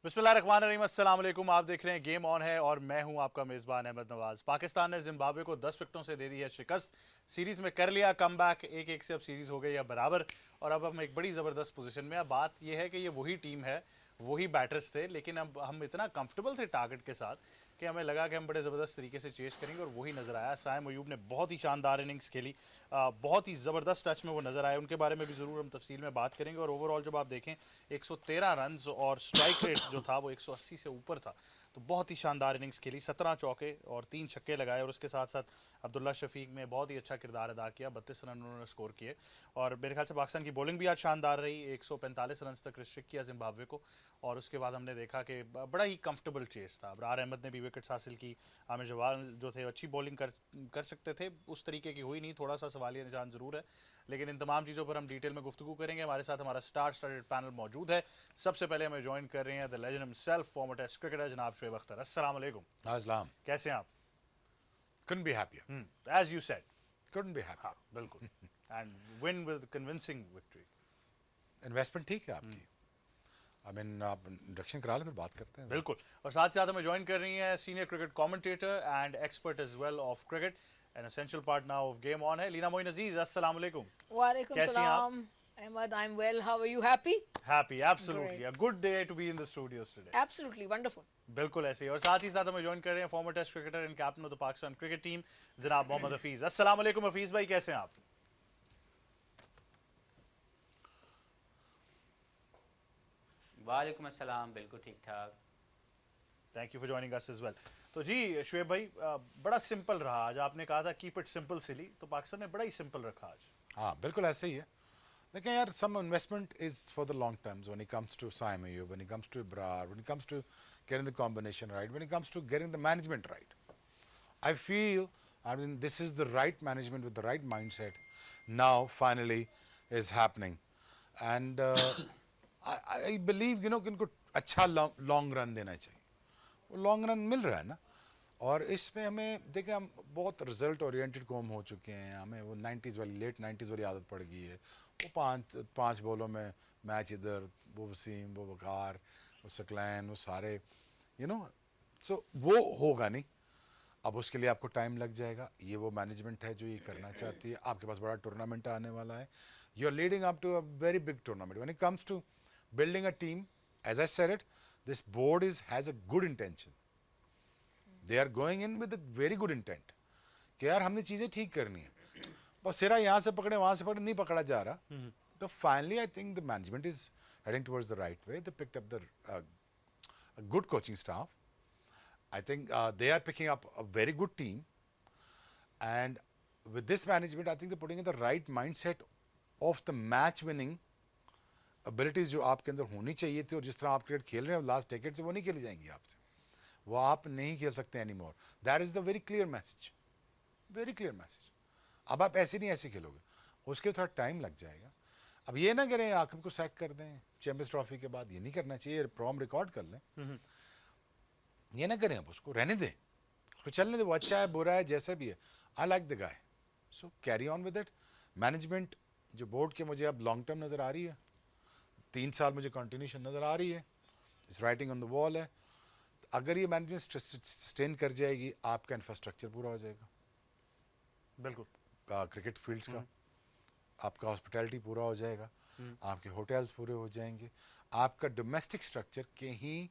बिस्मिल्लाहिर्रहमानिर्रहीम, अस्सलाम वालेकुम। आप देख रहे हैं गेम ऑन है और मैं हूं आपका मेज़बान अहमद नवाज। पाकिस्तान ने जिम्बाब्वे को 10 विकेटों से दे दी है शिकस्त। सीरीज़ में कर लिया कमबैक, 1-1 से अब सीरीज़ हो गई है बराबर और अब हम एक बड़ी ज़बरदस्त पोजीशन में। अब बात यह है कि ये वही टीम है, वही बैटर्स थे, लेकिन अब हम इतना कंफर्टेबल थे टारगेट के साथ कि हमें लगा कि हम बड़े ज़बरदस्त तरीके से चेस करेंगे और वही नज़र आया। साइम अयूब ने बहुत ही शानदार इनिंग्स खेली, बहुत ही ज़बरदस्त टच में वो नज़र आए। उनके बारे में भी ज़रूर हम तफसील में बात करेंगे। और ओवरऑल जब आप देखें 113 रन और स्ट्राइक रेट जो था वो 180 से ऊपर था, तो बहुत ही शानदार इनिंग्स खेली। 17 चौके और 3 छक्के लगाए और उसके साथ साथ अब्दुल्ला शफीक ने बहुत ही अच्छा किरदार अदा किया। 32 रन उन्होंने स्कोर किए और मेरे ख्याल से पाकिस्तान की बॉलिंग भी आज शानदार रही। 145 रन तक रिस्ट्रिक्ट किया जिम्बाब्वे को और उसके बाद हमने देखा कि बड़ा ही कंफर्टेबल चेस था। अबरार अहमद ने भी विकेट्स हासिल की। आमिर जवाल जो थे अच्छी बॉलिंग कर सकते थे, उस तरीके की हुई नहीं, थोड़ा सा सवालिया निशान ज़रूर है। लेकिन इन तमाम चीज़ों पर हम डिटेल में गुफ्तगू करेंगे। हमारे साथ हमारा स्टार स्टडेड पैनल मौजूद है। सबसे पहले हमें ज्वाइन कर रहे हैं the legend himself, former Test cricketer जनाब शुएब अख्तर। अस्सलाम वालेकुम। Aslam. कैसे हैं आप? Couldn't be happier. As you said. Couldn't be happier. हाँ बिल्कुल। And win with convincing victory. Investment ठीक है आपकी। आई मीन आप इंडक्शन करा लें फिर बात करते हैं। बिल्कुल। और साथ साथ हमें ज्वाइन कर रही हैं senior cricket commentator and expert as well of cricket, an essential part now of game on है, लीना मोइन अजीज। अस्सलाम वालेकुम। Walaikum कैसी हैं आप? salam. Ahmad, I'm well. How are you? Happy? Happy, absolutely a good day to be in the studios today. Absolutely wonderful. बिल्कुल ऐसे ही। और साथ ही साथ हमें ज्वाइन कर रहे हैं former Test cricketer and captain of the Pakistan cricket team जनाब मोहम्मद हफीज। अस्सलाम वालेकुम हफीज भाई, कैसे हैं आप? वालेकुम अस्सलाम, बिल्कुल ठीक ठाक। Thank you for joining us as well. तो जी शुएब भाई, बड़ा सिंपल रहा आज। आपने कहा था कीप इट सिंपल सिली, तो पाकिस्तान ने बड़ा ही सिंपल रखा आज। हाँ बिल्कुल ऐसे ही है। लेकिन यार some investment is for the long terms when it comes to Saim Ayub, when it comes to Ibrar, when it comes to getting the combination right, when it comes to getting the management right. I feel, I mean, this is the right management with the right mindset now finally is happening. And I believe, you know, कि इनको अच्छा long run देना चाहिए। वो long run मिल रहा है ना। और इसमें हमें देखें, हम बहुत रिजल्ट ओरिएंटेड कौम हो चुके हैं। हमें वो 90s वाली, लेट 90s वाली आदत पड़ गई है। वो पाँच बॉलों में मैच इधर, वो वसीम, वो वकार, वो सकलैन, वो सारे यू नो। सो वो होगा नहीं। अब उसके लिए आपको टाइम लग जाएगा। ये वो मैनेजमेंट है जो ये करना चाहती है। आपके पास बड़ा टूर्नामेंट आने वाला है। You are leading up to a very big tournament. When it comes to building a team, as I said it, this board has a good intention. They are going in with a very good intent कि यार हमने चीज़ें ठीक करनी है। बस सिरा यहाँ से पकड़े वहाँ से पकड़े नहीं पकड़ा जा रहा। तो finally I think the management is heading towards the right way. They picked up the good coaching staff. I think they are picking up a very good team, and with this management, I think they're putting in the right mindset of the match-winning abilities जो आपके अंदर होनी चाहिए थी। और जिस तरह आप क्रिकेट खेल रहे हैं लास्ट डेकेड से, वो नहीं खेली जाएंगी आपसे। वो आप नहीं खेल सकते any more. That is the very clear message, very clear message. अब आप ऐसे नहीं ऐसे खेलोगे, उसके लिए थोड़ा टाइम लग जाएगा। अब ये ना करें आखिर को सैक कर दें चैंपियंस ट्रॉफी के बाद, ये नहीं करना चाहिए। प्रॉम रिकॉर्ड कर लें, ये ना करें। अब उसको रहने दें, उसको चलने दें। वो अच्छा है बुरा है जैसा भी है, I like the guy, so carry on with it. Management जो बोर्ड के मुझे अब लॉन्ग टर्म नज़र आ रही है, 3 साल मुझे कंटिन्यूशन नज़र आ रही है। इस राइटिंग ऑन द वॉल है। तो अगर ये मैनेजमेंट सस्टेन कर जाएगी, आपका इंफ्रास्ट्रक्चर पूरा हो जाएगा बिल्कुल क्रिकेट फील्ड्स का, आपका हॉस्पिटैलिटी पूरा हो जाएगा, आपके होटल्स पूरे हो जाएंगे, आपका डोमेस्टिक स्ट्रक्चर कहीं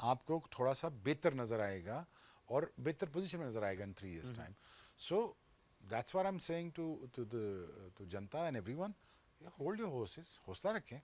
आपको थोड़ा सा बेहतर नज़र आएगा और बेहतर पोजीशन में नज़र आएगा in 3 years time. So that's what I am saying to जनता and everyone, hold your horses, हौसला रखें।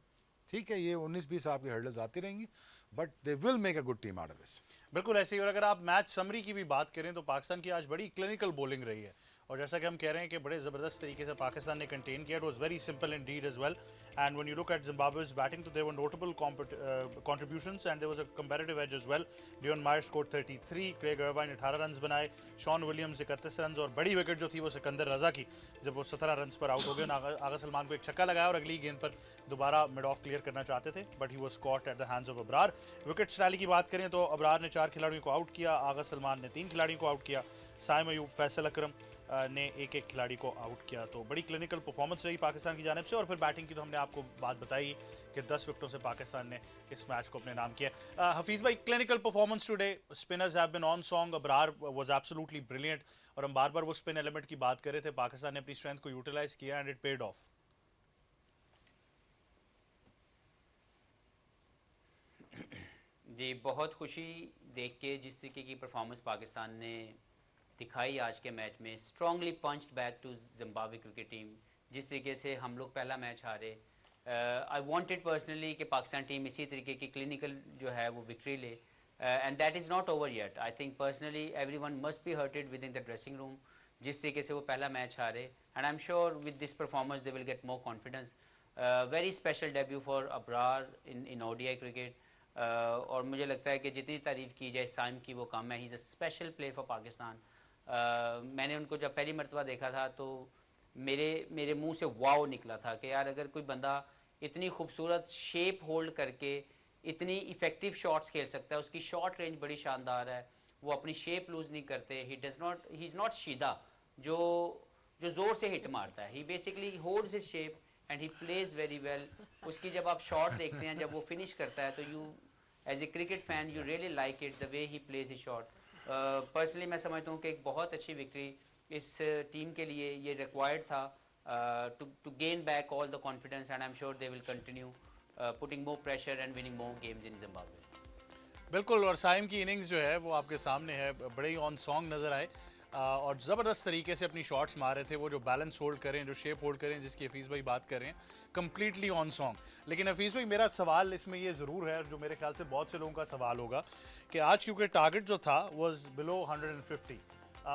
ठीक है, ये 19-20 आपकी हर्डल्स आती रहेंगी, but they will make a good team out of this. बिल्कुल ऐसे ही। और अगर आप मैच समरी की भी बात करें तो पाकिस्तान की आज बड़ी क्लिनिकल बॉलिंग रही है और जैसा कि हम कह रहे हैं कि बड़े ज़बरदस्त तरीके से पाकिस्तान ने कंटेन किया। It was very simple indeed as well. And when you look at Zimbabwe's batting, तो there were notable contributions and there was a comparative edge as well. Leon Myer scored 33, Craig Ervine ने 18 run बनाए, Shawn Williams 31 run और बड़ी wicket जो थी वो सिकंदर रजा की, जब वो 17 रन पर आउट हो गए। आगा सलमान को एक छक्का लगाया और अगली गेंद पर दोबारा मिड ऑफ क्लियर करना चाहते थे, but he was caught at the hands of Abrar. Wicket rally की बात करें तो अबरार ने 4 खिलाड़ियों को आउट किया, आगा सलमान ने 3 खिलाड़ियों को आउट किया। साइम अयूब, फैसल अकरम, ने एक एक खिलाड़ी को आउट किया। तो बड़ी क्लिनिकल परफॉर्मेंस रही पाकिस्तान की जानिब से। और फिर बैटिंग की तो हमने आपको बात बताई कि 10 विकेटों से पाकिस्तान ने इस मैच को अपने नाम किया। हफीज़ भाई, clinical performance today, spinners have been on song, Abrar was absolutely brilliant और हम बार बार वो स्पिन एलिमेंट की बात कर रहे थे। पाकिस्तान ने अपनी स्ट्रेंथ को यूटिलाइज किया एंड इट पेड ऑफ। जी, बहुत खुशी देख के जिस तरीके की परफॉर्मेंस पाकिस्तान ने दिखाई आज के मैच में। Strongly punched back to Zimbabwe cricket team. जिस तरीके से हम लोग पहला मैच हारे, आई वांटेड पर्सनली कि पाकिस्तान टीम इसी तरीके की क्लिनिकल जो है वो विक्ट्री ले, and that is not over yet. I think personally everyone must be hurted with in the dressing room जिस तरीके से वो पहला मैच हारे, and I am sure with this performance they will get more confidence. Very special debut for Abrar in ODI cricket. और मुझे लगता है कि जितनी तारीफ़ की जाए साइम की वो कम है। He is a special play for Pakistan. मैंने उनको जब पहली मरतबा देखा था तो मेरे मुंह से वाव निकला था कि यार अगर कोई बंदा इतनी खूबसूरत शेप होल्ड करके इतनी इफ़ेक्टिव शॉट्स खेल सकता है, उसकी शॉट रेंज बड़ी शानदार है, वो अपनी शेप लूज़ नहीं करते। ही इज़ नॉट शीदा जो ज़ोर से हिट मारता है। He basically holds his shape and he plays very well. उसकी जब आप शॉट देखते हैं, जब वो फिनिश करता है, तो you as a cricket fan you really like it the way he plays his shot. Personally मैं समझता हूँ कि एक बहुत अच्छी विक्ट्री इस टीम के लिए ये रिक्वायर्ड था to gain back all the confidence, and I am sure they will continue putting more pressure and winning more games in Zimbabwe. बिल्कुल, और साइम की इनिंग्स जो है वो आपके सामने है, बड़े ही ऑन सॉन्ग नज़र आए और ज़बरदस्त तरीके से अपनी शॉट्स मार रहे थे। वो जो बैलेंस होल्ड करें, जो शेप होल्ड करें, जिसकी हफीज़ भाई बात कर रहे हैं, कम्प्लीटली ऑन सॉन्ग। लेकिन हफीज़ भाई, मेरा सवाल इसमें ये ज़रूर है, जो मेरे ख्याल से बहुत से लोगों का सवाल होगा, कि आज क्योंकि टारगेट जो था वॉज बिलो 150,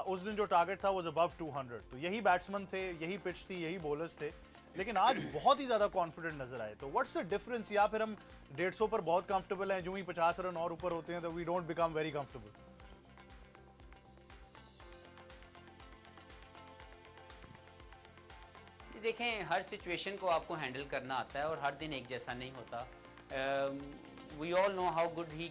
उस दिन जो टारगेट था वॉज अबव 200, तो यही बैट्समैन थे, यही पिच थी, यही बॉलर्स थे, लेकिन आज बहुत ही ज़्यादा कॉन्फिडेंट नजर आए। तो व्हाट्स द डिफरेंस? या फिर हम 150 पर बहुत कंफर्टेबल हैं, जो ही 50 रन और ऊपर होते हैं तो we don't become very comfortable? देखें, हर सिचुएशन को आपको हैंडल करना आता है और हर दिन एक जैसा नहीं होता। We all know how good he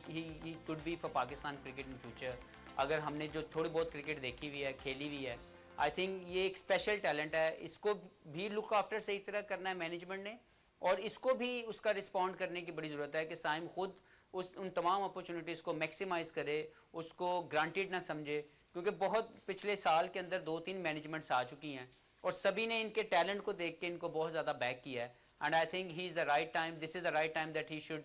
could be for Pakistan cricket in future. अगर हमने जो थोड़ी बहुत क्रिकेट देखी हुई है, खेली हुई है, आई थिंक ये एक स्पेशल टैलेंट है। इसको भी लुक आफ्टर सही तरह करना है मैनेजमेंट ने, और इसको भी उसका रिस्पॉन्ड करने की बड़ी ज़रूरत है कि साइम खुद उन तमाम अपॉर्चुनिटीज़ को मैक्सिमाइज़ करे, उसको ग्रांटेड ना समझे। क्योंकि बहुत पिछले साल के अंदर 2-3 मैनेजमेंट्स आ चुकी हैं और सभी ने इनके टैलेंट को देख के इनको बहुत ज़्यादा बैक किया है। And I think he is the right time, this is the right time that he should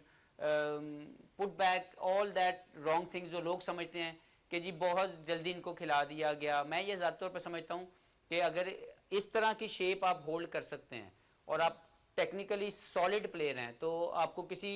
put back all that wrong things जो लोग समझते हैं कि जी बहुत जल्दी इनको खिला दिया गया। मैं ये ज़ाती तौर पर समझता हूँ कि अगर इस तरह की शेप आप होल्ड कर सकते हैं और आप टेक्निकली सॉलिड प्लेयर हैं, तो आपको किसी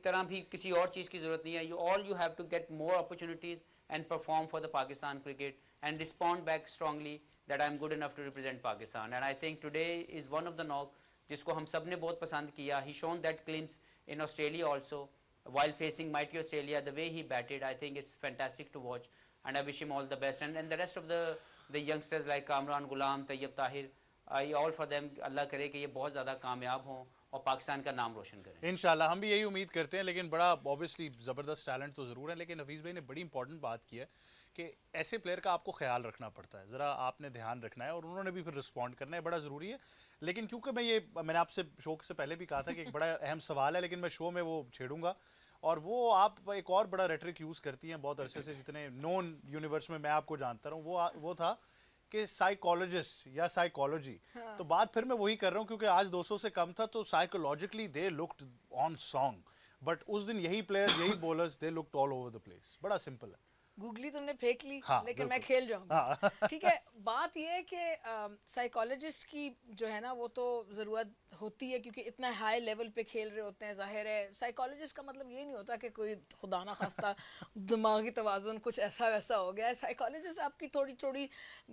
तरह भी किसी और चीज़ की ज़रूरत नहीं है। You have to get more opportunities and perform for the Pakistan cricket and respond back strongly that I'm good enough to represent Pakistan, and I think today is one of the knock जिसको हम सब ने बहुत पसंद किया। He shown that glimpse in Australia also while facing mighty Australia. The way he batted, I think it's fantastic to watch, and I wish him all the best. And the rest of the youngsters like Kamran Ghulam, Tayyib Tahir, I all for them, अल्लाह करे कि ये बहुत ज़्यादा कामयाब हों और पाकिस्तान का नाम रोशन करें। इंशाल्लाह, हम भी यही उम्मीद करते हैं। लेकिन बड़ा ऑब्वियसली ज़बरदस्त टैलेंट तो ज़रूर है, लेकिन हफीज़ भाई ने बड़ी इंपॉर्टेंट बात की है कि ऐसे प्लेयर का आपको ख्याल रखना पड़ता है, ज़रा आपने ध्यान रखना है और उन्होंने भी फिर रिस्पॉन्ड करना है, बड़ा ज़रूरी है। लेकिन क्योंकि मैंने आपसे शो से पहले भी कहा था कि एक बड़ा अहम सवाल है, लेकिन मैं शो में वो छेड़ूंगा, और वो आप एक और बड़ा रेटरिक यूज़ करती हैं बहुत अरसे से, जितने नॉन यूनिवर्स में मैं आपको जानता रहा हूँ, वो था कि साइकोलॉजिस्ट या साइकोलॉजी। तो बात फिर मैं वही कर रहा हूँ, क्योंकि आज 200 से कम था, तो psychologically they looked on song, but उस दिन यही प्लेयर्स, यही bowlers, they looked all over the place. बड़ा सिंपल है। गूगली तुमने फेंक ली, हाँ, लेकिन मैं बिल्कुल। खेल जाऊंगी। हाँ। ठीक है, बात यह है कि साइकोलॉजिस्ट की जो है ना वो तो ज़रूरत होती है, क्योंकि इतना हाई लेवल पे खेल रहे होते हैं। ज़ाहिर है साइकोलॉजिस्ट का मतलब ये नहीं होता कि कोई खुदा ना खास्ता दिमागी तवाज़ुन कुछ ऐसा वैसा हो गया है। साइकोलॉजिस्ट आपकी थोड़ी थोड़ी,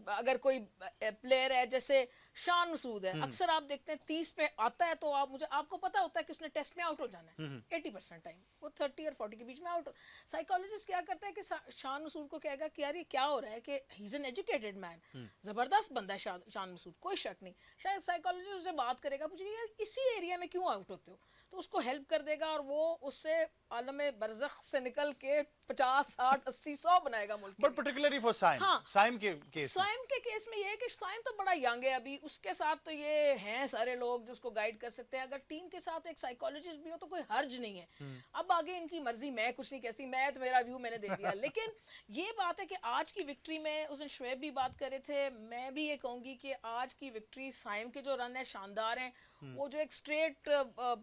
अगर कोई प्लेयर है जैसे शान मसूद है, अक्सर आप देखते हैं 30 पे आता है तो आपको पता होता है कि उसने टेस्ट में आउट हो जाना है 80% टाइम, वो 30 और 40 के बीच में आउट। साइकोलॉजिस्ट क्या करता है कि शान शान मसूद को कहेगा कि यार ये क्या हो रहा है, कि he is an educated man, ज़बरदस्त बंदा है शान मसूद, कोई शक नहीं। शायद साइकोलॉजिस्ट उससे बात करेगा, पूछेगा यार इसी एरिया में क्यों आउट होते हो, तो उसको हेल्प कर देगा और वो उससे आलम बरज़ख से निकल के 50, 60, 80, 100 बनाएगा मुल्क के बट पर्टिकुलरली फॉर साइम, हाँ। साइम के केस साइम के केस में ये है कि साइम तो बड़ा यंग है अभी, उसके साथ तो ये हैं सारे लोग जो उसको गाइड कर सकते हैं। अगर टीम के साथ एक साइकोलॉजिस्ट भी हो तो कोई हर्ज नहीं है। अब आगे इनकी मर्जी, मैं कुछ नहीं कहती, मैं तो मेरा व्यू मैंने दे दिया। लेकिन ये बात है कि आज की विक्ट्री में, उस दिन शुएब भी बात कर रहे थे, मैं भी ये कहूँगी कि आज की विक्ट्री साइम के जो रन है शानदार हैं। वो जो एक straight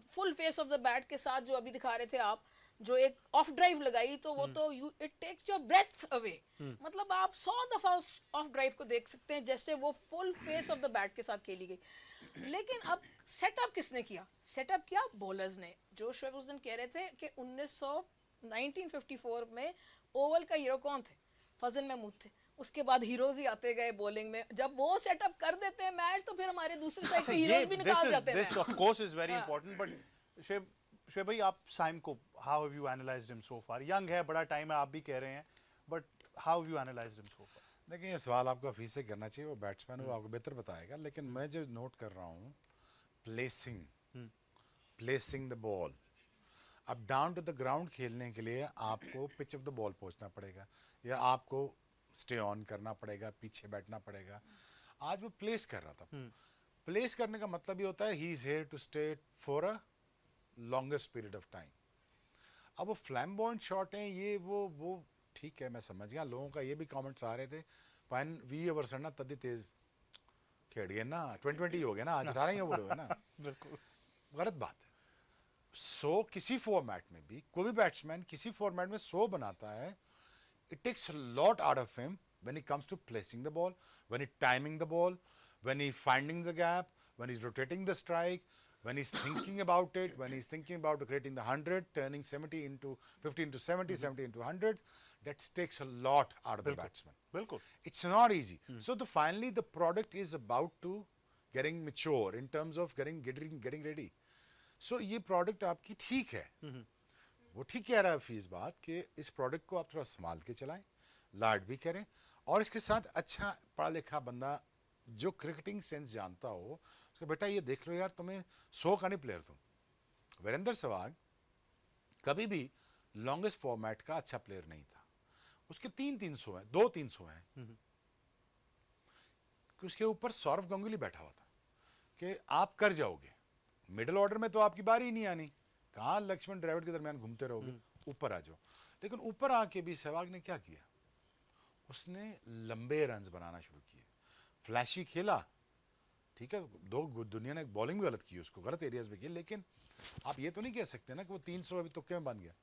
full face of the bat के साथ जो अभी दिखा रहे थे आप, जो एक ऑफ ड्राइव लगाई, तो वो तो you it takes your breath away. मतलब आप 100 दफा उस ऑफ ड्राइव को देख सकते हैं जैसे वो full face of the bat के साथ खेली गई। लेकिन अब सेटअप किसने किया? सेटअप किया बॉलर्स ने। जो शोएब उस दिन कह रहे थे कि 1954 में ओवल का हीरो कौन थे? फजल महमूद थे। उसके बाद हीरोज ही आते गए बॉलिंग में। जब वो सेटअप कर देते हैं मैच, तो फिर हमारे दूसरे साइड के हीरोज भी निकाल जाते हैं। This of course is very important. But Shoaib भाई, आप साइम को how have you analysed him so far? Young है, बड़ा टाइम है, आप भी कह रहे हैं, but how have you analysed him so far? देखिए, ये सवाल आपको हफीज से करना चाहिए, वो बैट्समैन वो आपको बेहतर बताएगा। लेकिन मैं जो नोट कर रहा हूँ, प्लेसिंग द बॉल। अब डाउन टू द ग्राउंड खेलने के लिए आपको पिच ऑफ द बॉल पहुंचना पड़ेगा, या आपको स्टे ऑन करना पड़ेगा, पीछे बैठना पड़ेगा। आज वो प्लेस कर रहा था। प्लेस करने का मतलब ये होता है he is here to stay for a longest period of time. अब वो फ्लैम्बॉयंट शॉट हैं, ये वो ठीक है, मैं समझ गया। लोगों का ये भी कमेंट्स आ रहे थे, पाइन वी ओवर ना तदी तेज खेड़ गए ना, 2020 हो गया ना, आज 18 ही ओवर हो गए ना। बिल्कुल गलत बात है। 100 किसी फॉर्मेट में भी, कोई भी बैट्समैन किसी फॉर्मेट में 100 बनाता है, it takes a lot out of him when it comes to placing the ball, when he's timing the ball, when he's finding the gap, when he's rotating the strike, when he's thinking about it, when he's thinking about creating the 100, turning 70 into 50 into 70, 70 into 100s. That takes a lot out of the batsman. बिल्कुल। It's not easy. So finally the product is about to getting mature in terms of getting ready. So ये product आपकी ठीक है। वो ठीक कह रहा है फीस बात कि इस प्रोडक्ट को आप थोड़ा संभाल के चलाएं, लाड भी करें, और इसके साथ अच्छा पढ़ा लिखा बंदा जो क्रिकेटिंग सेंस जानता हो, उसको बेटा ये देख लो यार, तुम्हें 100 का नहीं प्लेयर तुम। वीरेंद्र सहवाग कभी भी लॉन्गेस्ट फॉर्मेट का अच्छा प्लेयर नहीं था। उसके 300 हैं, 200 हैं। उसके ऊपर सौरव गंगुली बैठा हुआ था कि आप कर जाओगे, मिडिल ऑर्डर में तो आपकी बारी ही नहीं आनी, कहाँ लक्ष्मण द्रविड़ के दरमियान घूमते रहोगे, ऊपर आ जाओ। लेकिन ऊपर आके भी सहवाग ने क्या किया, उसने लंबे रन्स बनाना शुरू किए, फ्लैशी खेला। ठीक है, दुनिया ने बॉलिंग भी गलत की, उसको गलत एरियाज में की, लेकिन आप ये तो नहीं कह सकते ना कि वो 300 अभी तुक्के में बन गया।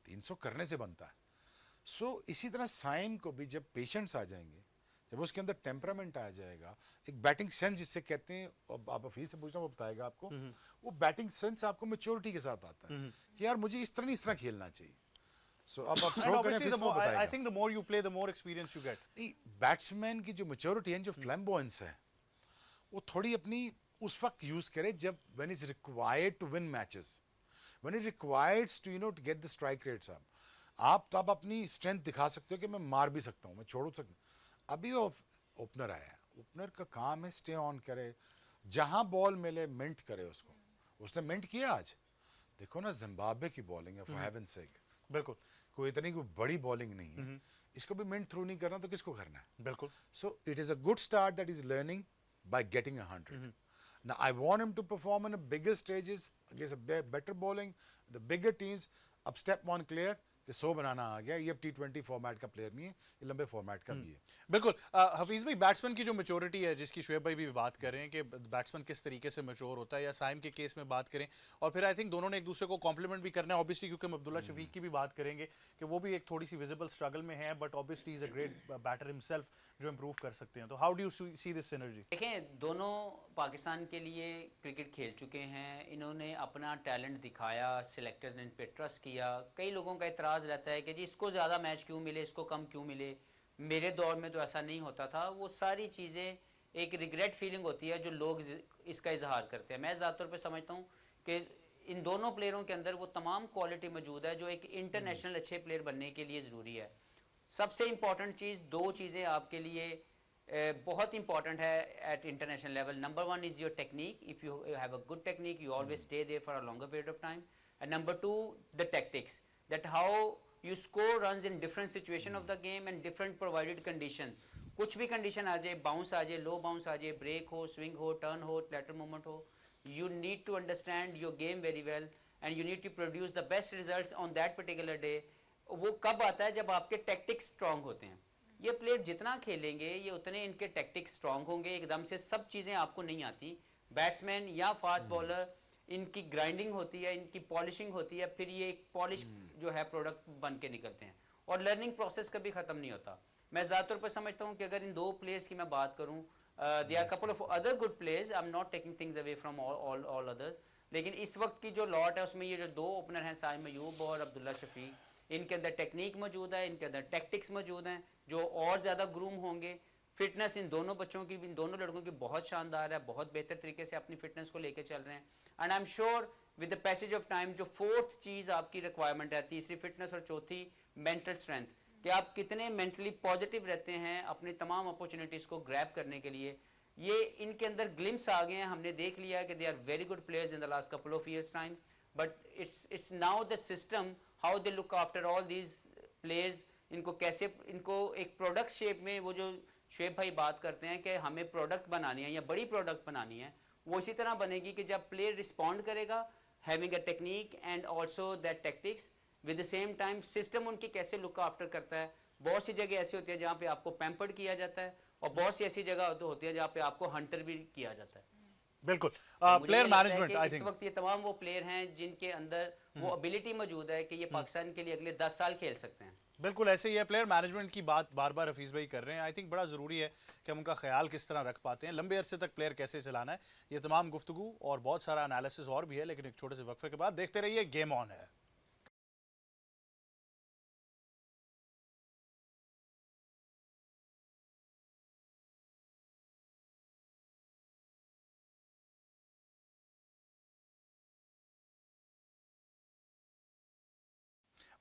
300 करने से बनता है। सो इसी तरह साइम को भी जब पेशेंट्स आ जाएंगे, जब उसके अंदर टेम्परामेंट आ जाएगा, एक बैटिंग सेंस जिससे कहते हैं, आप अफीज से पूछना वो बताएगा आपको, वो बैटिंग सेंस आपको मैच्योरिटी के साथ आता है कि यार मुझे इस तरह खेलना चाहिए। सो अब आप थ्रो करें, फिर वो बताएगा। I think the more you play the more experience you get. Batsman की जो मैच्योरिटी है, जो फ्लैम्बॉयंस है, वो थोड़ी अपनी उस वक्त यूज करे जब when is required to win matches, when it requires to to get the strike rates up. आप तब अपनी स्ट्रेंथ दिखा सकते हो कि मैं मार भी सकता हूँ, मैं छोड़ सकता हूँ। अभी वो ओपनर आया, ओपनर का काम है स्टे ऑन करे, जहां बॉल मिले मिंट करे उसको। उसने मिंट किया आज। देखो ना, जिम्बाब्वे की बॉलिंग है, फॉर हेवंस सेक। बिल्कुल, कोई इतनी कोई बड़ी बॉलिंग नहीं है, इसको भी मिंट थ्रू नहीं करना तो किसको करना है? बिल्कुल। So it is a good start that he's learning by getting 100. Now I want him to perform on the bigger stages against a better bowling, the bigger teams. अब step one clear कि 100 बनाना आ गया। ये अब T20 format का player नहीं है, ये लंबे फॉर्मेट का भी है। बिल्कुल। हफीज भाई, बैट्समैन की जो मैच्योरिटी है, जिसकी शुएब भाई भी बात कर रहे हैं कि बैट्समैन किस तरीके से मैच्योर होता है, या साइम के केस में बात करें, और फिर आई थिंक दोनों ने एक दूसरे को कॉम्प्लीमेंट भी करना है ऑब्वियसली, क्योंकि हम अब्दुल्ला शफीक की भी बात करेंगे कि वो भी एक थोड़ी सी विजिबल स्ट्रगल में है, but obviously is a great batter himself जो इंप्रूव कर सकते हैं। तो how do you see this synergy? देखें, दोनों पाकिस्तान के लिए क्रिकेट खेल चुके हैं, इन्होंने अपना टैलेंट दिखाया, सिलेक्टर्स ने इन पर ट्रस्ट किया। कई लोगों का इतराज़ रहता है कि जी इसको ज़्यादा मैच क्यों मिले, इसको कम क्यों मिले। मेरे दौर में तो ऐसा नहीं होता था। वो सारी चीज़ें एक रिग्रेट फीलिंग होती है जो लोग इसका इजहार करते हैं। मैं ज़्यादातर पे समझता हूँ कि इन दोनों प्लेयरों के अंदर वो तमाम क्वालिटी मौजूद है जो एक इंटरनेशनल अच्छे प्लेयर बनने के लिए ज़रूरी है। सबसे इम्पॉर्टेंट चीज़, दो चीज़ें आपके लिए बहुत इंपॉर्टेंट है at international level. Number one is your technique. If you have a good technique you always stay there for a longer period of time. And number two the tactics, that how you score runs in different situation of the game and different provided condition. कुछ भी condition आ जाए, bounce आ जाए, लो bounce आ जाए, break हो, swing हो, turn हो, lateral movement हो, you need to understand your game very well and you need to produce the best results on that particular day. वो कब आता है? जब आपके टैक्टिक्स स्ट्रांग होते हैं. ये प्लेयर जितना खेलेंगे ये उतने इनके टैक्टिक्स स्ट्रांग होंगे. एकदम से सब चीज़ें आपको नहीं आती. बैट्समैन या फास्ट बॉलर, इनकी ग्राइंडिंग होती है, इनकी पॉलिशिंग होती है, फिर ये एक पॉलिश जो है प्रोडक्ट बन के निकलते हैं. और लर्निंग प्रोसेस कभी ख़त्म नहीं होता. मैं ज़्यादातर पर समझता हूँ कि अगर इन दो प्लेयर्स की मैं बात करूँ, they are couple of other good players, I am not taking things away from all others, लेकिन इस वक्त की जो लॉट है उसमें ये जो दो ओपनर हैं, साइम अयूब और अब्दुल्ला शफीक, इनके अंदर टेक्निक मौजूद है, इनके अंदर टैक्टिक्स मौजूद हैं जो और ज़्यादा ग्रूम होंगे. फिटनेस इन दोनों बच्चों की, इन दोनों लड़कों की बहुत शानदार है, बहुत बेहतर तरीके से अपनी फिटनेस को लेकर चल रहे हैं. And I am sure with the passage of time जो फोर्थ चीज़ आपकी रिक्वायरमेंट है, तीसरी फिटनेस और चौथी मेंटल स्ट्रेंथ, कि आप कितने मेंटली पॉजिटिव रहते हैं अपनी तमाम अपॉर्चुनिटीज़ को ग्रैब करने के लिए, ये इनके अंदर ग्लिम्स आ गए हैं. हमने देख लिया कि they are very good players in the last couple of years time, but it's now the system how they look after all these players. इनको कैसे, इनको एक प्रोडक्ट शेप में, वो जो शुएब भाई बात करते हैं कि हमें प्रोडक्ट बनानी है या बड़ी प्रोडक्ट बनानी है, वो इसी तरह बनेगी कि जब प्लेयर रिस्पॉन्ड करेगा having a technique and also that tactics, with the same time system उनकी कैसे लुक आफ्टर करता है. बहुत सी जगह ऐसी होती है जहाँ पे आपको पैम्पर्ड किया जाता है और बहुत सी ऐसी जगह होती है जहाँ पे आपको हंटर भी किया जाता है. बिल्कुल. मुझे प्लेयर ये लगता है मैनेजमेंट कि आई इस थिंक वक्त ये तमाम वो प्लेयर हैं जिनके अंदर वो एबिलिटी मौजूद है कि ये पाकिस्तान के लिए अगले 10 साल खेल सकते हैं. बिल्कुल ऐसे ही है. प्लेयर मैनेजमेंट की बात बार बार हफीज़ भाई कर रहे हैं. आई थिंक बड़ा ज़रूरी है कि हम उनका ख्याल किस तरह रख पाते हैं, लंबे अरसे तक प्लेयर कैसे चलाना है. ये तमाम गुफ्तगू और बहुत सारा एनालिसिस और भी है, लेकिन एक छोटे से वक्फे के बाद देखते रहिए गेम ऑन है.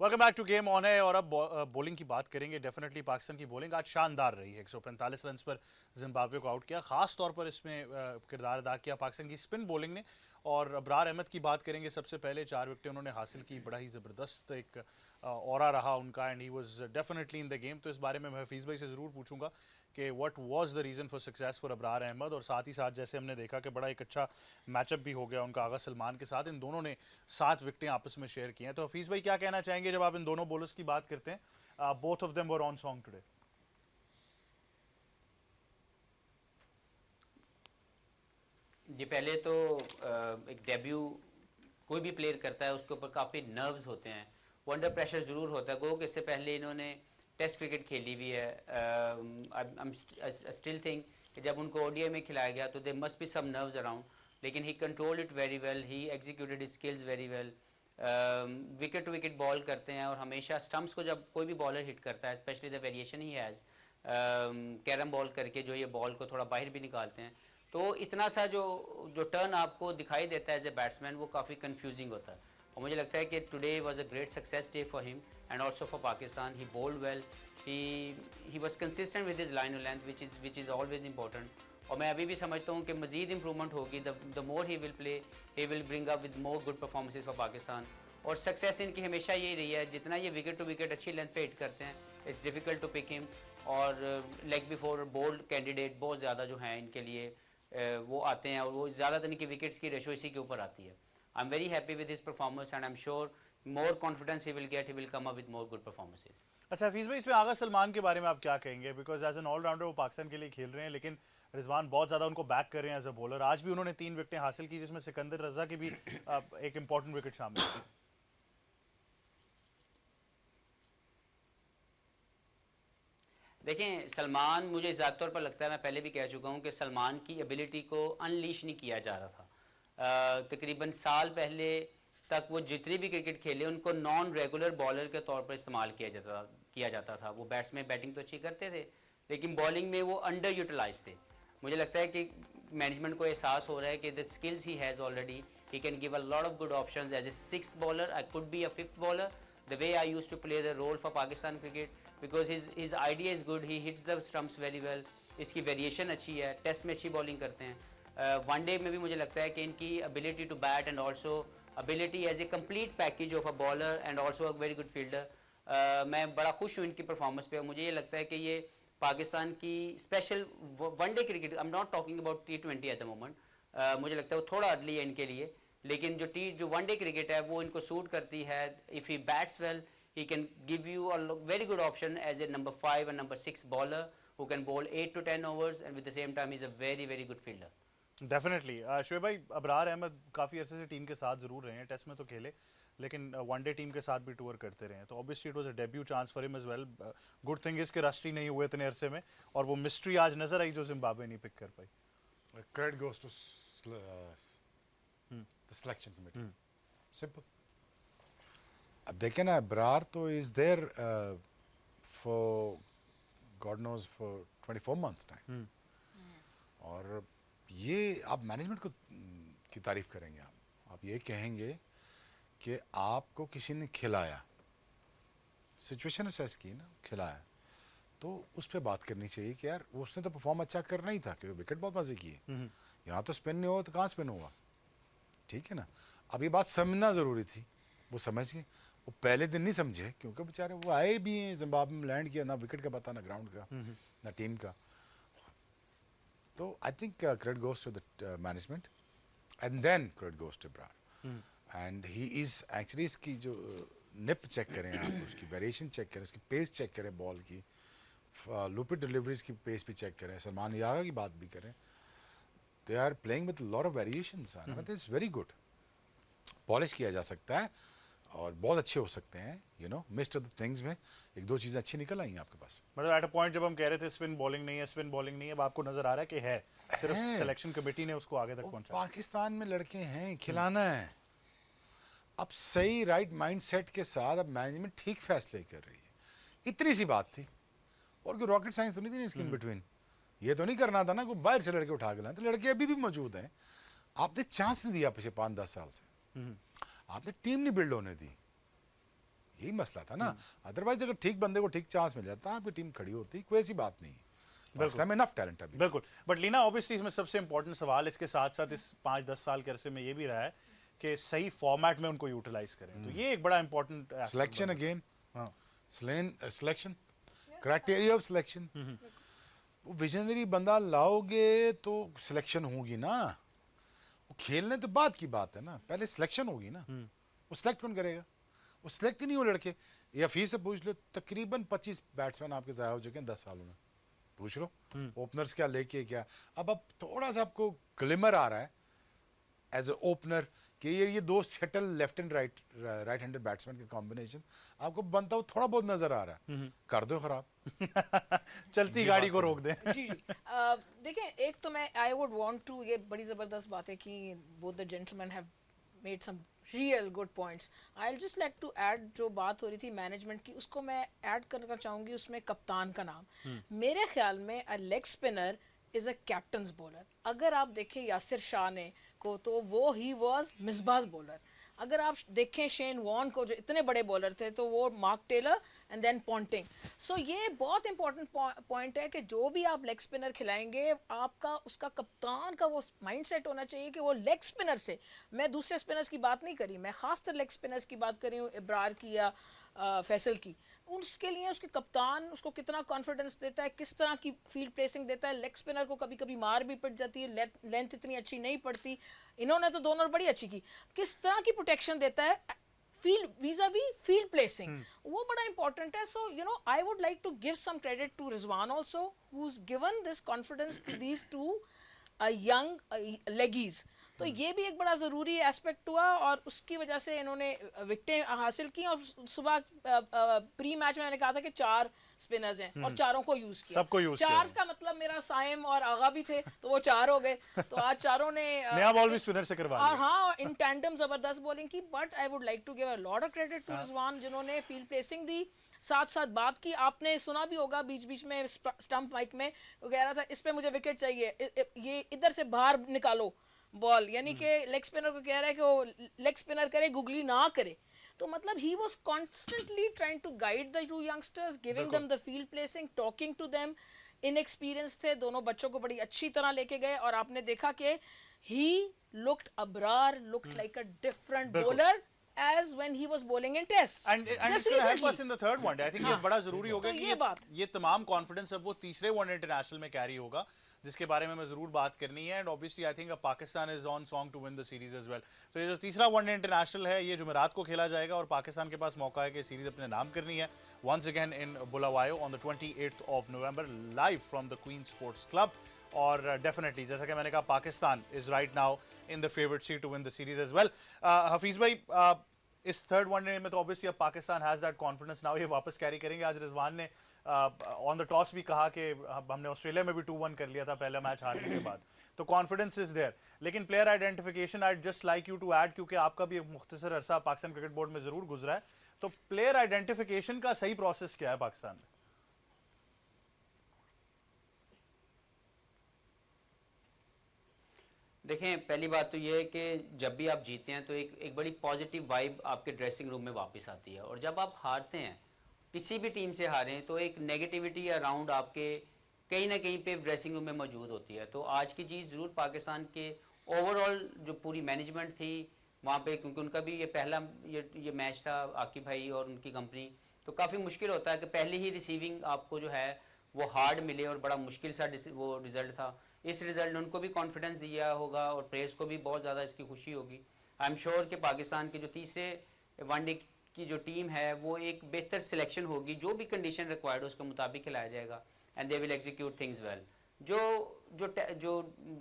Welcome back to game on है. और अब बॉलिंग की बात करेंगे. डेफिनेटली पाकिस्तान की बॉलिंग आज शानदार रही है. 145 रन पर जिम्बाब्वे को आउट किया. खास तौर पर इसमें किरदार अदा किया पाकिस्तान की स्पिन बॉलिंग ने. और अब्रार अहमद की बात करेंगे. सबसे पहले 4 विकेटें उन्होंने हासिल की. बड़ा ही ज़बरदस्त एक ऑरा रहा उनका and he was definitely in the game. तो इस बारे में मैं हफीज़ भाई से ज़रूर पूछूंगा कि what was the reason for success for Abrar Ahmed. और साथ ही साथ जैसे हमने देखा कि बड़ा एक अच्छा मैचअप भी हो गया उनका आगा सलमान के साथ. इन दोनों ने 7 विकेटें आपस में शेयर की हैं. तो हफीज़ भाई क्या कहना चाहेंगे जब आप इन दोनों बॉलर्स की बात करते हैं? Both of them were on song today. जी, पहले तो एक डेब्यू कोई भी प्लेयर करता है उसके ऊपर काफ़ी नर्व्स होते हैं, वो अंडर प्रेशर ज़रूर होता है. गो कि इससे पहले इन्होंने टेस्ट क्रिकेट खेली हुई है. आई स्टिल थिंक कि जब उनको ओडीआई में खिलाया गया तो they must be some nerves around, लेकिन he control it very well, he executed skills very well. Wicket to wicket ball करते हैं और हमेशा स्टम्प्स को जब कोई भी बॉलर हिट करता है, specially the variation he has carrom ball करके जो ये बॉल को थोड़ा बाहर भी निकालते हैं, तो इतना सा जो टर्न आपको दिखाई देता है एज ए बैट्समैन वो काफ़ी कंफ्यूजिंग होता है. और मुझे लगता है कि today was a great success day for him and also for Pakistan. He bowled well, he was consistent with his line length which is always important. और मैं अभी भी समझता हूँ कि मज़ीद इंप्रूवमेंट होगी. The more he will play, he will bring up with more good performances for Pakistan. और सक्सेस इनकी हमेशा यही रही है, जितना ये विकेट टू विकेट अच्छी लेंथ पे हिट करते हैं, it's difficult to pick him. और लेग बिफोर बोल्ड कैंडिडेट बहुत ज़्यादा जो हैं इनके लिए वो आते हैं और वो ज़्यादातर इनकी विकेट्स की रेशो इसी के ऊपर आती है. I am very happy with his performance and I am sure more confidence he will get, he will come up with more good performances. अच्छा हफीज़ भाई, इसमें आगा सलमान के बारे में आप क्या कहेंगे? बिकॉज एज एन ऑलराउंडर वो पाकिस्तान के लिए खेल रहे हैं, लेकिन रिजवान बहुत ज़्यादा उनको बैक कर रहे हैं एज अ बॉलर. आज भी उन्होंने 3 विकेटें हासिल की, जिसमें सिकंदर रजा की भी एक इंपॉर्टेंट विकेट शामिल थी. देखें, सलमान, मुझे ज़्यादा तौर पर लगता है, मैं पहले भी कह चुका हूँ कि सलमान की एबिलिटी को अनलीश नहीं किया जा रहा था. तकरीबन साल पहले तक वो जितनी भी क्रिकेट खेले उनको नॉन रेगुलर बॉलर के तौर पर इस्तेमाल किया जाता था. वो बैट्समैन बैटिंग तो अच्छी करते थे लेकिन बॉलिंग में वो अंडर यूटिलाइज थे. मुझे लगता है कि मैनेजमेंट को एहसास हो रहा है कि the skills he has already, he can give a lot of good options as a 6th bowler. I could be a 5th bowler. The way I used to play the role for Pakistan cricket, because his idea is good, he hits the stumps very well, इसकी variation अच्छी है, test में अच्छी bowling करते हैं। One day में भी मुझे लगता है कि इनकी ability to bat and also ability as a complete package of a bowler and also a very good fielder, मैं बड़ा खुश हूँ इनकी परफॉर्मेंस पे। मुझे ये लगता है कि ये पाकिस्तान की special one day cricket, I am not talking about T20 at the moment, मुझे लगता है वो थोड़ा अर्ली है इनके लिए, लेकिन जो वनडे क्रिकेट है वो इनको सूट करती है। If he bats well he can give you a very good option as a number 5 and number 6 bowler who can bowl 8 to 10 overs, and with the same time he's a very very good fielder. Definitely Shoaib भाई, अबरार अहमद काफ़ी अरसे से team के साथ ज़रूर रहे हैं, test में तो खेले लेकिन वनडे टीम के साथ भी टूर करते रहे हैं, तो obviously it was a debut chance for him as well. Good thing is कि रस्टी नहीं हुए इतने अरसे में, और वो मिस्ट्री आज नजर आई जो जिम्बाब्वे नहीं पिक कर पाई। Credit goes to the selection committee. Simple. अब देखें ना, अबरार तो is there for God knows for 24 months time, और ये आप मैनेजमेंट को की तारीफ करेंगे, आप ये कहेंगे कि आपको किसी ने खिलाया, सिचुएशन असेस की ना, खिलाया, तो उस पर बात करनी चाहिए कि यार उसने तो परफॉर्म अच्छा करना ही था, क्योंकि विकेट बहुत मजे की है, यहाँ तो स्पिन नहीं हुआ तो कहाँ स्पिन हुआ, ठीक है ना। अब ये बात समझना ज़रूरी थी, वो समझ गए, वो पहले दिन नहीं समझे, क्योंकि बेचारे वो आए भी हैं जिम्बाब्वे में, लैंड किया, ना विकेट का पता, ना ग्राउंड का, ना टीम का। तो I think credit goes to the management and then credit goes to Abrar, and he is actually, इसकी जो निप चेक करें आप, उसकी वेरिएशन चेक करें, उसकी पेस चेक करें, बॉल की लूपिड डिलीवरीज की पेस भी चेक करें, सलमान यागा की बात भी करें, they are playing with lot of variations, but it's very good, polish किया जा सकता है और बहुत अच्छे हो सकते हैं, you know, mist of the things में एक दो चीज़ें अच्छी निकल आई हैं आपके पास। मतलब एट अ पॉइंट जब हम कह रहे थे स्पिन बॉलिंग नहीं है, स्पिन बॉलिंग नहीं है, अब आपको नजर आ रहा है कि है, सिर्फ सिलेक्शन कमेटी ने उसको आगे तक पहुंचा। पाकिस्तान में लड़के हैं, खिलाना है, अब सही राइट माइंडसेट के साथ अब मैनेजमेंट ठीक फैसले कर रही है, इतनी सी बात थी, और कोई रॉकेट साइंस तो नहीं थी इसकी इन बिटवीन, ये तो नहीं करना था ना कोई बाहर से लड़के उठा के लाए, तो लड़के अभी भी मौजूद हैं, आपने चांस नहीं दिया पिछले 5-10 साल से, आपने टीम नहीं बिल्ड होने दी, यही मसला था ना। अदरवाइज अगर ठीक बंदे को ठीक चांस मिल जाता, आपकी टीम खड़ी होती, कोई ऐसी बात नहीं, पाकिस्तान में इनफ टैलेंट है। बिल्कुल, बट लीना ऑब्वियसली इसमें सबसे इंपॉर्टेंट सवाल इसके साथ साथ इस 5-10 साल के अरसे में ये भी रहा है कि सही फॉर्मेट में उनको यूटिलाइज करें, तो ये एक बड़ा इंपॉर्टेंट सिलेक्शन अगेन, हाँ, सिलेक्शन क्राइटेरिया ऑफ सिलेक्शन, वो विजनरी बंदा लाओगे तो सिलेक्शन होगी ना, वो खेलने तो बाद की बात है ना, पहले सिलेक्शन होगी ना, वो सिलेक्ट कौन करेगा, वो सिलेक्ट ही नहीं हो लड़के। या फीस से पूछ लो, तकरीबन 25 बैट्समैन आपके ज़ाया हो चुके हैं 10 सालों में, पूछ लो ओपनर्स क्या लेके क्या, अब थोड़ा सा आपको ग्लिमर आ रहा है एज ए ओपनर कि ये दो shuttle left and right handed batsman के कॉम्बिनेशन आपको बनता हुआ थोड़ा बहुत नजर आ रहा है, कर दो खराब चलती गाड़ी को रोक दें। जी जी देखें, एक तो मैं आई वुड वांट टू, ये बड़ी ज़बरदस्त बात है कि both the gentleman have made some real good points. I will just like to add, जो बात हो रही थी मैनेजमेंट की, उसको मैं ऐड करना चाहूँगी, उसमें कप्तान का नाम। मेरे ख्याल में a leg spinner is a captains bowler. अगर आप देखें यासिर शाह ने को, तो वो ही वाज मिसबाज बॉलर। अगर आप देखें शेन वॉर्न को, जो इतने बड़े बॉलर थे, तो वो Mark Taylor and then Ponting. So ये बहुत इंपॉर्टेंट पॉइंट है कि जो भी आप लेग स्पिनर खिलाएंगे, आपका उसका कप्तान का वो माइंडसेट होना चाहिए कि वो लेग स्पिनर से, मैं दूसरे स्पिनर्स की बात नहीं करी, मैं खासतर लेग स्पिनर्स की बात कर रही हूँ, इब्रार की या फैसल की, उसके लिए उसके कप्तान उसको कितना कॉन्फिडेंस देता है, किस तरह की फील्ड प्लेसिंग देता है। लेग स्पिनर को कभी कभी मार भी पड़ जाती है, लेंथ इतनी अच्छी नहीं पड़ती, इन्होंने तो दोनों बड़ी अच्छी की, किस तरह की प्रोटेक्शन देता है फील्ड वीज़ा-वी फील्ड प्लेसिंग, वो बड़ा इंपॉर्टेंट है। So you know, I would like to give some credit to Rizwan also, who is given this confidence to these two young leggies. तो ये भी एक बड़ा ज़रूरी एस्पेक्ट हुआ, और उसकी वजह से इन्होंने विकेटें हासिल की। और सुबह प्री मैच में मैंने कहा था कि 4 स्पिनर्स हैं और चारों को यूज़ किया, सबको यूज़ किया। 4 का मतलब मेरा साइम और आगा भी थे, तो वो 4 हो गए, तो आज चारों ने नया बॉल भी स्पिनर से करवा और दिया। हाँ, इन टैंडम ज़बरदस्त बॉलिंग की। But I would like to give a lot of credit to Rizwan, जिन्होंने फील्ड प्लेसिंग दी, साथ साथ बात की। आपने सुना भी होगा बीच बीच में स्टंप माइक में वो कह रहा था, इस पे मुझे विकेट चाहिए, ये इधर से बाहर निकालो बॉल, यानी कि लेग स्पिनर को कह रहा है कि वो लेग स्पिनर करे, गुगली ना करे। तो मतलब he was constantly trying to guide the two youngsters, giving them the field placing, talking to them. inexperienced थे दोनों बच्चों को बड़ी अच्छी तरह लेके गए और आपने देखा कि he looked Abrar looked like a different bowler as when he was bowling in tests. And Just it's gonna help recently. us in the third one day. I think ये बड़ा जरूरी होगा तो कि ये बात। ये तमाम कॉन्फिडेंस अब वो तीसरे वनडे इंटरनेशनल में कैरी होगा, जिसके बारे में हमें जरूर बात करनी है. And obviously I think Pakistan is on song to win the series as well. तो ये जो तीसरा वनडे इंटरनेशनल है ये जुमेरात को खेला जाएगा और पाकिस्तान के पास मौका है कि सीरीज अपने नाम करनी है once again in Bulawayo on the 28th of November live from the Queen Sports Club. और डेफिनेटली जैसा कि मैंने कहा Pakistan is right now in the favourite seat to win the series as well. Hafeez भाई, इस थर्ड वनडे में तो ऑब्वियसली अब Pakistan has that confidence now, ये वापस कैरी करेंगे. आज रिजवान ने ऑन द टॉस भी कहा कि हमने ऑस्ट्रेलिया में भी 2-1 कर लिया था पहला मैच हारने के बाद, तो कॉन्फिडेंस इज देयर. लेकिन player identification I just like you to add, क्योंकि आपका भी एक मुख्तसर अरसा पाकिस्तान क्रिकेट बोर्ड में जरूर गुजरा है, तो प्लेयर आइडेंटिफिकेशन का सही प्रोसेस क्या है पाकिस्तान में? देखें, पहली बात तो ये है कि जब भी आप जीते हैं तो एक बड़ी पॉजिटिव वाइब आपके ड्रेसिंग रूम में वापस आती है, और जब आप हारते हैं, किसी भी टीम से हारें, तो एक नेगेटिविटी अराउंड आपके कहीं ना कहीं पे ड्रेसिंग रूम में मौजूद होती है. तो आज की चीज़ ज़रूर पाकिस्तान के ओवरऑल जो पूरी मैनेजमेंट थी वहाँ पे, क्योंकि उनका भी ये पहला ये मैच था आकिब भाई और उनकी कंपनी, तो काफ़ी मुश्किल होता है कि पहले ही रिसीविंग आपको जो है वो हार्ड मिले, और बड़ा मुश्किल सा वो रिज़ल्ट था. इस रिज़ल्ट ने उनको भी कॉन्फिडेंस दिया होगा और प्लेयर्स को भी बहुत ज़्यादा इसकी खुशी होगी. आई एम श्योर कि पाकिस्तान के जो तीसरे वनडे की जो टीम है वो एक बेहतर सिलेक्शन होगी, जो भी कंडीशन रिक्वायर्ड उसके मुताबिक खिलाया जाएगा, and they will execute things well. जो जो जो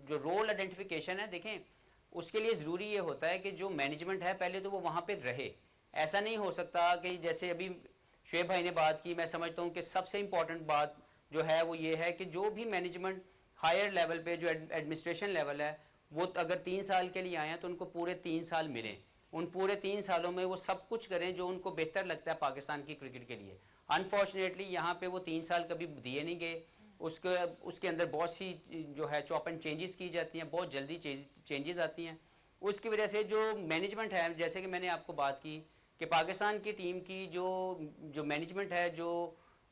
जो रोल आइडेंटिफिकेशन है, देखें उसके लिए ज़रूरी ये होता है कि जो मैनेजमेंट है पहले तो वो वहाँ पे रहे. ऐसा नहीं हो सकता कि जैसे अभी शुएब भाई ने बात की, मैं समझता हूँ कि सबसे इम्पॉर्टेंट बात जो है वो ये है कि जो भी मैनेजमेंट हायर लेवल पे जो एडमिनिस्ट्रेशन लेवल है वो अगर 3 साल के लिए आए हैं तो उनको पूरे 3 साल मिलें. उन पूरे 3 सालों में वो सब कुछ करें जो उनको बेहतर लगता है पाकिस्तान की क्रिकेट के लिए. अनफॉर्चुनेटली यहाँ पे वो 3 साल कभी दिए नहीं गए. उसके अंदर बहुत सी जो है चॉप एंड चेंजेस की जाती हैं, बहुत जल्दी चेंजेस आती हैं. उसकी वजह से जो मैनेजमेंट है, जैसे कि मैंने आपको बात की कि पाकिस्तान की टीम की जो मैनेजमेंट है, जो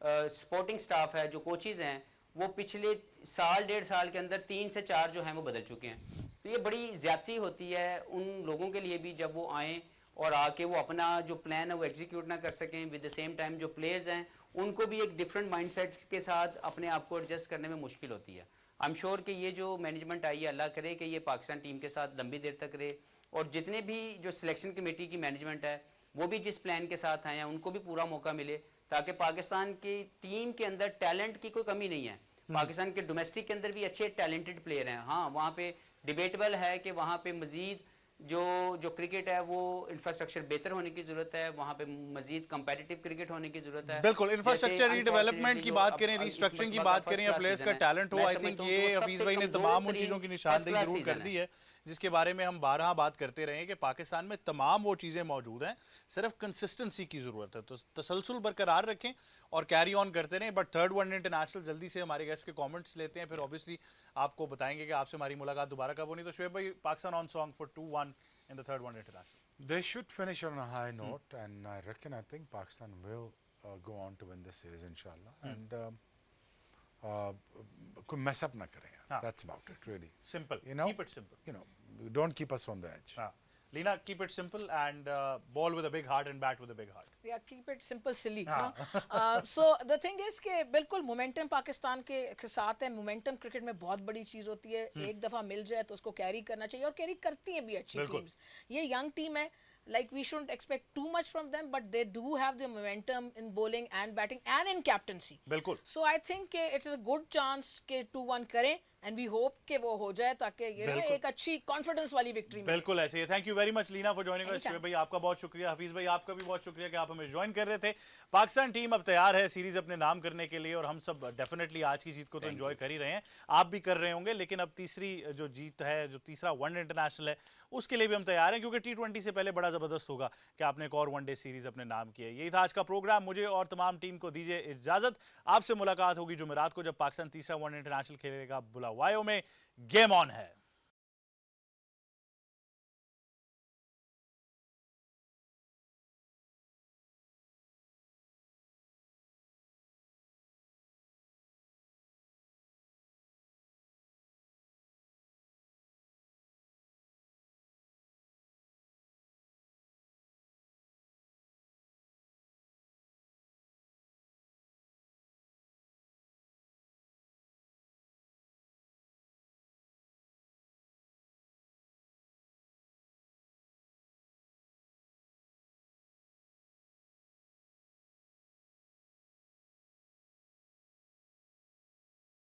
सपोर्टिंग स्टाफ है, जो कोचेज़ हैं, वो पिछले साल 1.5 साल के अंदर 3 से 4 जो हैं वो बदल चुके हैं. तो ये बड़ी ज़्यादती होती है उन लोगों के लिए भी जब वो आएँ और आके वो अपना जो प्लान है वो एग्जीक्यूट ना कर सकें. विद द सेम टाइम जो प्लेयर्स हैं उनको भी एक डिफरेंट माइंडसेट के साथ अपने आप को एडजस्ट करने में मुश्किल होती है. आई एम श्योर कि ये जो मैनेजमेंट आई है, अल्लाह करे कि ये पाकिस्तान टीम के साथ लंबी देर तक रहे, और जितने भी जो सिलेक्शन कमेटी की मैनेजमेंट है वो भी जिस प्लान के साथ आए हैं उनको भी पूरा मौका मिले, ताकि पाकिस्तान की टीम के अंदर टैलेंट की कोई कमी नहीं है. पाकिस्तान के डोमेस्टिक के अंदर भी अच्छे टैलेंटेड प्लेयर हैं. हाँ, वहाँ पे डिबेटेबल है कि वहाँ पे मज़ीद जो क्रिकेट है वो इंफ्रास्ट्रक्चर बेहतर होने की ज़रूरत है, वहाँ पे मज़ीद कंपेटिटिव क्रिकेट होने की ज़रूरत है. बिल्कुल, इंफ्रास्ट्रक्चर रीडेवलपमेंट की बात करें, रीस्ट्रक्चरिंग की बात करें, या प्लेयर्स का टैलेंट हो, आई थिंक ये हफीज भाई ने तमाम उन चीज़ों की निशानदेही जरूर कर दी है जिसके बारे में हम 12 बात करते रहे कि पाकिस्तान में तमाम वो चीज़ें मौजूद हैं, सिर्फ कंसिस्टेंसी की ज़रूरत है. तो तसलसल बरकरार रखें और कैरी ऑन करते रहें. बट थर्ड वनडे इंटरनेशनल जल्दी से हमारे गेस्ट के कमेंट्स लेते हैं, फिर ऑब्वियसली आपको बताएंगे कि आपसे हमारी मुलाकात दोबारा कब होनी. तो शुएब भाई, Pakistan on song for 2-1 in the third one international. They should finish on a high note, and I think Pakistan will go on to win the series, inshallah. And could mess up na kare. That's about it, really. Simple. Keep it simple. Don't keep us on the edge. Leena, keep it simple and ball with a big heart and bat with a big heart. Yeah, keep it simple, silly. So the thing is कि बिल्कुल momentum Pakistan के साथ है. Momentum cricket में बहुत बड़ी चीज़ होती है. एक दफ़ा मिल जाए तो उसको कैरी करना चाहिए, और कैरी करती हैं भी अच्छी टीम्स. ये यंग टीम है, like we shouldn't expect too much from them, but they do have the momentum in bowling and batting and in captaincy. बिल्कुल. So I think it is a good chance कि 2-1 करें, and we hope कि वो हो जाए ताकि ये ना एक अच्छी कॉन्फिडेंस वाली विक्ट्री मिले. बिल्कुल ऐसे ही. Thank you very much Leena for joining us. Shoaib भाई आपका बहुत शुक्रिया, हफीज भाई आपका भी बहुत शुक्रिया कि आप हमें ज्वाइन कर रहे थे. पाकिस्तान टीम अब तैयार है सीरीज अपने नाम करने के लिए, और हम सब डेफिनेटली आज की जीत को तो एंजॉय कर ही रहे हैं, आप भी कर रहे होंगे. लेकिन अब तीसरी जो जीत है, जो तीसरा वनडे इंटरनेशनल है, उसके लिए भी हम तैयार हैं, क्योंकि T20 से पहले बड़ा ज़बरदस्त होगा कि आपने एक और वनडे सीरीज अपने नाम की है. यही था आज का प्रोग्राम. मुझे और तमाम टीम को दीजिए इजाजत. आपसे मुलाकात होगी जुमेरात को जब पाकिस्तान तीसरा वनडे इंटरनेशनल खेलेगा बुलावायो में. गेम ऑन है.